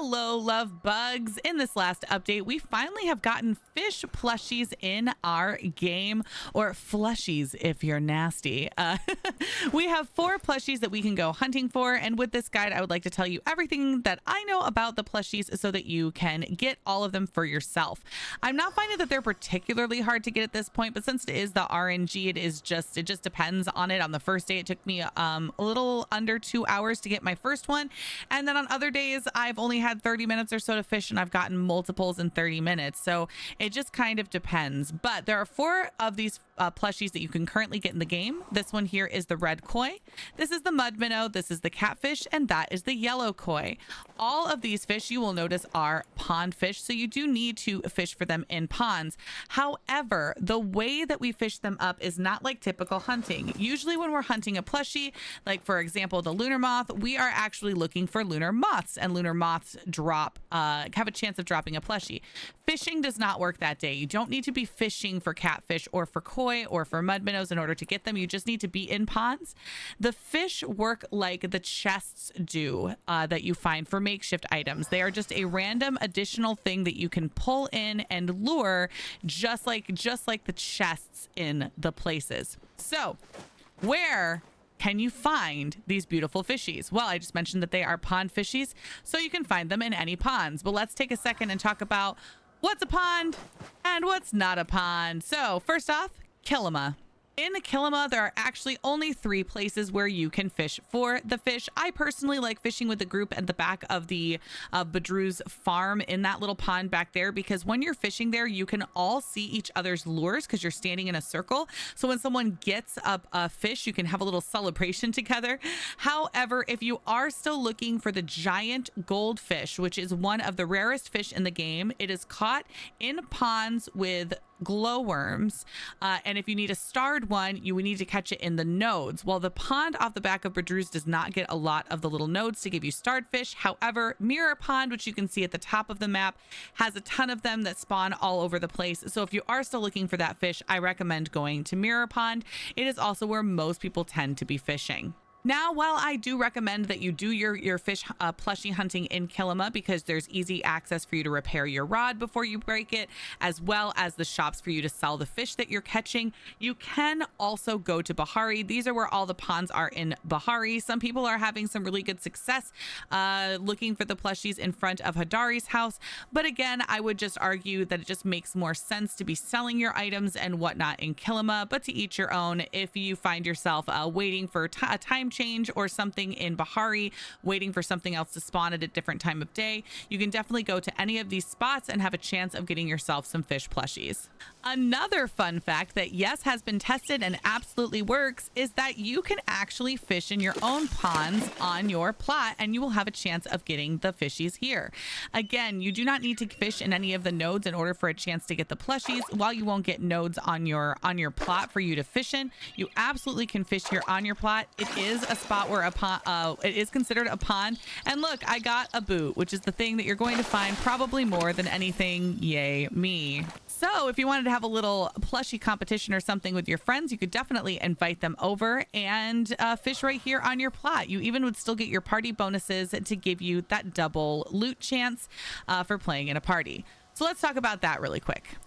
Hello, love bugs. In this last update, we finally have gotten fish plushies in our game, or flushies if you're nasty. We have 4 plushies that we can go hunting for, and with this guide, I would like to tell you everything that I know about the plushies so that you can get all of them for yourself. I'm not finding that they're particularly hard to get at this point, but since it is the RNG, it just depends on it. On the first day, it took me a little under 2 hours to get my first one, and then on other days, I've only had 30 minutes or so to fish, and I've gotten multiples in 30 minutes. So it just kind of depends. But there are 4 of these plushies that you can currently get in the game. This one here is the red koi. This is the mud minnow. This is the catfish, and that is the yellow koi. All of these fish you will notice are pond fish, so you do need to fish for them in ponds. However, the way that we fish them up is not like typical hunting. Usually when we're hunting a plushie, like for example the lunar moth, we are actually looking for lunar moths, and lunar moths have a chance of dropping a plushie. Fishing does not work that day. You don't need to be fishing for catfish or for koi or for mud minnows in order to get them. You just need to be in ponds. The fish work like the chests do that you find for makeshift items. They are just a random additional thing that you can pull in and lure, just like the chests in the places. So where can you find these beautiful fishies? Well, I just mentioned that they are pond fishies, so you can find them in any ponds. But let's take a second and talk about what's a pond and what's not a pond. So first off, Kilima. In Kilima, there are actually only 3 places where you can fish for the fish. I personally like fishing with the group at the back of the Badru's farm in that little pond back there, because when you're fishing there, you can all see each other's lures because you're standing in a circle. So when someone gets up a fish, you can have a little celebration together. However, if you are still looking for the giant goldfish, which is one of the rarest fish in the game, it is caught in ponds with glowworms, and if you need a starred one, you would need to catch it in the nodes. Well, the pond off the back of Badru's does not get a lot of the little nodes to give you starred fish. However, Mirror Pond, which you can see at the top of the map, has a ton of them that spawn all over the place. So if you are still looking for that fish, I recommend going to Mirror Pond. It is also where most people tend to be fishing. Now, while I do recommend that you do your fish plushie hunting in Kilima, because there's easy access for you to repair your rod before you break it, as well as the shops for you to sell the fish that you're catching, you can also go to Bahari. These are where all the ponds are in Bahari. Some people are having some really good success looking for the plushies in front of Hadari's house. But again, I would just argue that it just makes more sense to be selling your items and whatnot in Kilima, but to each your own. If you find yourself waiting for a time change or something in Bahari, waiting for something else to spawn at a different time of day, you can definitely go to any of these spots and have a chance of getting yourself some fish plushies. Another fun fact that yes has been tested and absolutely works is that you can actually fish in your own ponds on your plot, and you will have a chance of getting the fishies here. Again, you do not need to fish in any of the nodes in order for a chance to get the plushies. While you won't get nodes on your plot for you to fish in, you absolutely can fish here on your plot. It is a spot where it is considered a pond. And look, I got a boot, which is the thing that you're going to find probably more than anything. Yay me. So if you wanted to have a little plushie competition or something with your friends, you could definitely invite them over and fish right here on your plot. You even would still get your party bonuses to give you that double loot chance for playing in a party. So let's talk about that really quick.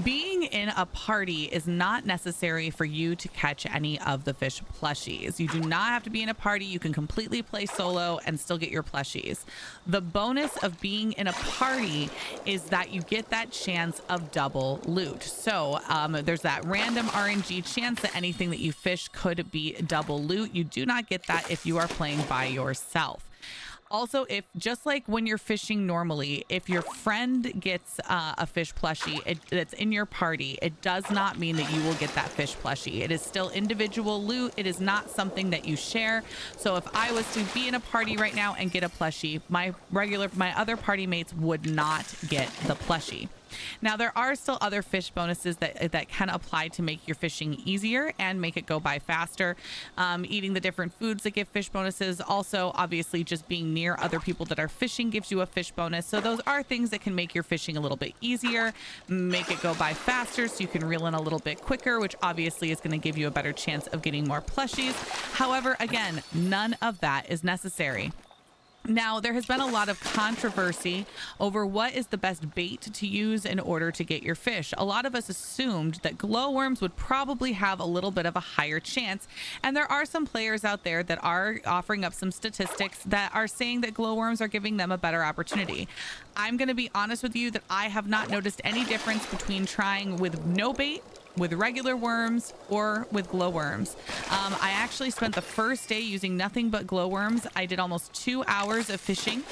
Being in a party is not necessary for you to catch any of the fish plushies. You do not have to be in a party. You can completely play solo and still get your plushies. The bonus of being in a party is that you get that chance of double loot. So there's that random RNG chance that anything that you fish could be double loot. You do not get that if you are playing by yourself. Also, if just like when you're fishing normally, if your friend gets a fish plushie that's in your party, it does not mean that you will get that fish plushie. It is still individual loot. It is not something that you share. So if I was to be in a party right now and get a plushie, my other party mates would not get the plushie. Now, there are still other fish bonuses that can apply to make your fishing easier and make it go by faster. Eating the different foods that give fish bonuses. Also, obviously, just being near other people that are fishing gives you a fish bonus. So those are things that can make your fishing a little bit easier, make it go by faster so you can reel in a little bit quicker, which obviously is going to give you a better chance of getting more plushies. However, again, none of that is necessary. Now, there has been a lot of controversy over what is the best bait to use in order to get your fish. A lot of us assumed that glowworms would probably have a little bit of a higher chance. And there are some players out there that are offering up some statistics that are saying that glowworms are giving them a better opportunity. I'm going to be honest with you that I have not noticed any difference between trying with no bait, with regular worms, or with glowworms. I actually spent the first day using nothing but glowworms. I did almost 2 hours of fishing,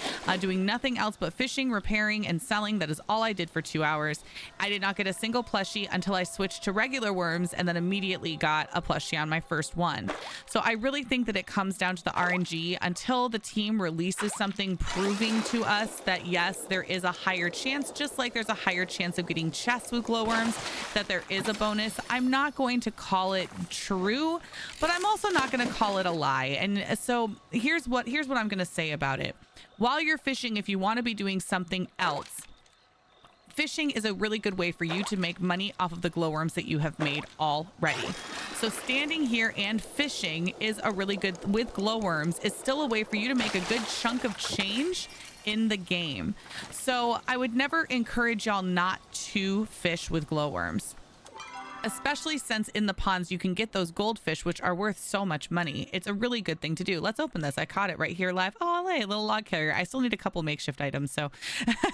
doing nothing else but fishing, repairing, and selling. That is all I did for 2 hours. I did not get a single plushie until I switched to regular worms, and then immediately got a plushie on my first one. So I really think that it comes down to the RNG until the team releases something proving to us that yes, there is a higher chance, just like there's a higher chance of getting chests with glowworms, that there is a bonus. I'm not going to call it true, but I'm also not going to call it a lie. And so here's what I'm going to say about it. While you're fishing, if you want to be doing something else, fishing is a really good way for you to make money off of the glowworms that you have made already. So standing here and fishing is a really good, with glowworms, is still a way for you to make a good chunk of change in the game. So I would never encourage y'all not to fish with glowworms, especially since in the ponds you can get those goldfish, which are worth so much money. It's a really good thing to do. Let's open this. I caught it right here live. Oh, hey, little log carrier. I still need a couple makeshift items, so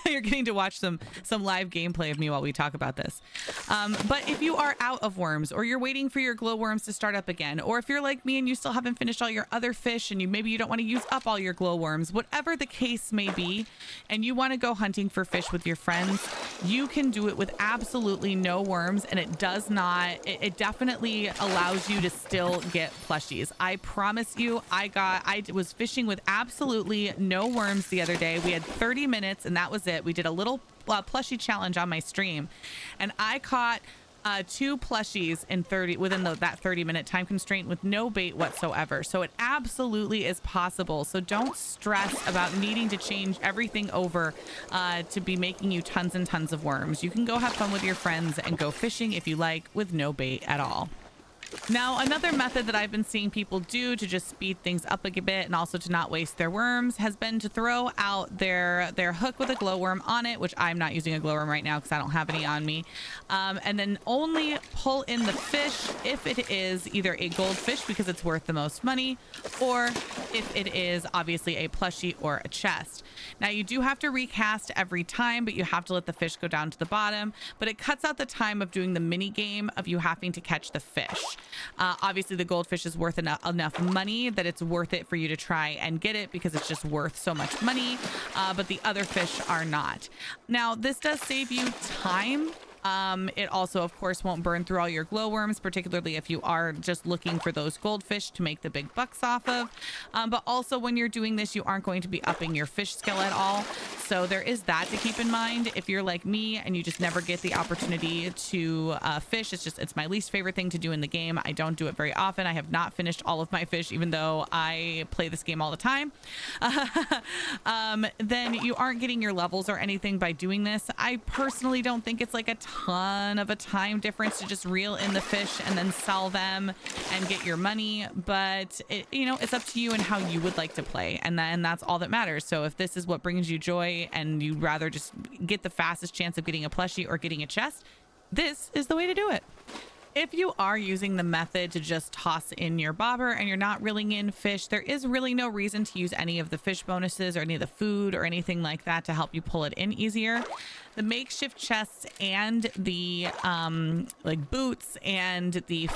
you're getting to watch some live gameplay of me while we talk about this. But if you are out of worms, or you're waiting for your glowworms to start up again, or if you're like me and you still haven't finished all your other fish and maybe you don't want to use up all your glowworms, whatever the case may be, and you want to go hunting for fish with your friends, you can do it with absolutely no worms, and it does not, it definitely allows you to still get plushies. I promise you, I was fishing with absolutely no worms the other day. We had 30 minutes and that was it. We did a little plushie challenge on my stream, and I caught 2 plushies in within that 30-minute time constraint with no bait whatsoever. So it absolutely is possible. So don't stress about needing to change everything over to be making you tons and tons of worms. You can go have fun with your friends and go fishing if you like with no bait at all. Now, another method that I've been seeing people do to just speed things up a bit and also to not waste their worms has been to throw out their hook with a glowworm on it, which I'm not using a glowworm right now because I don't have any on me, and then only pull in the fish if it is either a goldfish because it's worth the most money, or if it is obviously a plushie or a chest. Now, you do have to recast every time, but you have to let the fish go down to the bottom, but it cuts out the time of doing the mini game of you having to catch the fish. Obviously, the goldfish is worth enough money that it's worth it for you to try and get it because it's just worth so much money, but the other fish are not. Now, this does save you time. It also, of course, won't burn through all your glowworms, particularly if you are just looking for those goldfish to make the big bucks off of. But also when you're doing this, you aren't going to be upping your fish skill at all. So there is that to keep in mind. If you're like me and you just never get the opportunity to fish, it's my least favorite thing to do in the game. I don't do it very often. I have not finished all of my fish, even though I play this game all the time. Then you aren't getting your levels or anything by doing this. I personally don't think it's like a ton of a time difference to just reel in the fish and then sell them and get your money, but it's up to you and how you would like to play, and that's all that matters. So if this is what brings you joy and you'd rather just get the fastest chance of getting a plushie or getting a chest, this is the way to do it. If you are using the method to just toss in your bobber and you're not reeling in fish, there is really no reason to use any of the fish bonuses or any of the food or anything like that to help you pull it in easier. The makeshift chests and the like boots and the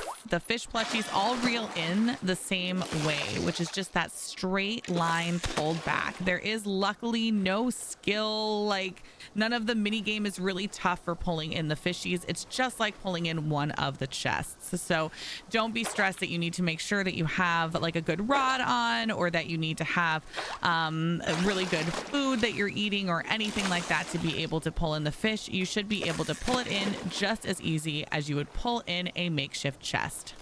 fish plushies all reel in the same way, which is just that straight line pulled back. There is luckily no skill, like none of the mini game is really tough for pulling in the fishies. It's just like pulling in one of the chests. So don't be stressed that you need to make sure that you have like a good rod on, or that you need to have a really good food that you're eating or anything like that to be able to pull in the fish. You should be able to pull it in just as easy as you would pull in a makeshift chest.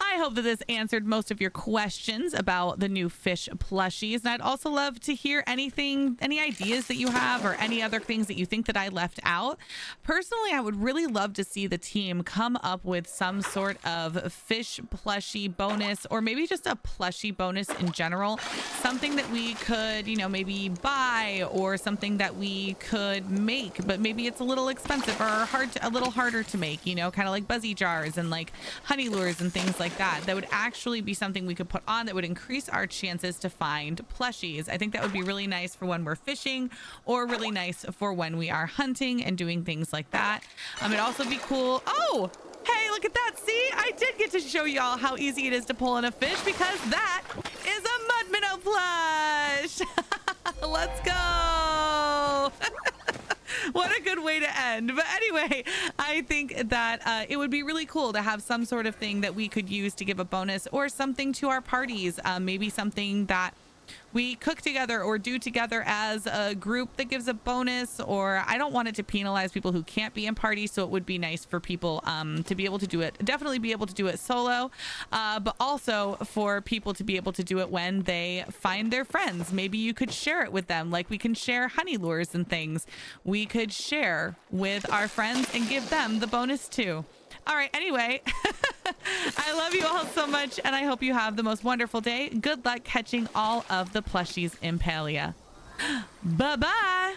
I hope that this answered most of your questions about the new fish plushies. And I'd also love to hear any ideas that you have or any other things that you think that I left out. Personally, I would really love to see the team come up with some sort of fish plushie bonus, or maybe just a plushie bonus in general. Something that we could, maybe buy, or something that we could make, but maybe it's a little expensive or a little harder to make, kind of like buzzy jars and like honey lures and things like that. That would actually be something we could put on that would increase our chances to find plushies. I think that would be really nice for when we're fishing, or really nice for when we are hunting and doing things like that. It'd also be cool. Oh, hey, look at that. See, I did get to show y'all how easy it is to pull in a fish, because that is a mud minnow plush. Let's go. What a good way to end. But anyway, I think that it would be really cool to have some sort of thing that we could use to give a bonus, or something to our parties. Maybe something that we cook together or do together as a group that gives a bonus. Or I don't want it to penalize people who can't be in parties, so it would be nice for people to be able to do it, definitely be able to do it solo, but also for people to be able to do it when they find their friends. Maybe you could share it with them, like we can share honey lures and things. We could share with our friends and give them the bonus too. All right, anyway, I love you all so much, and I hope you have the most wonderful day. Good luck catching all of the plushies in Palia. Bye-bye.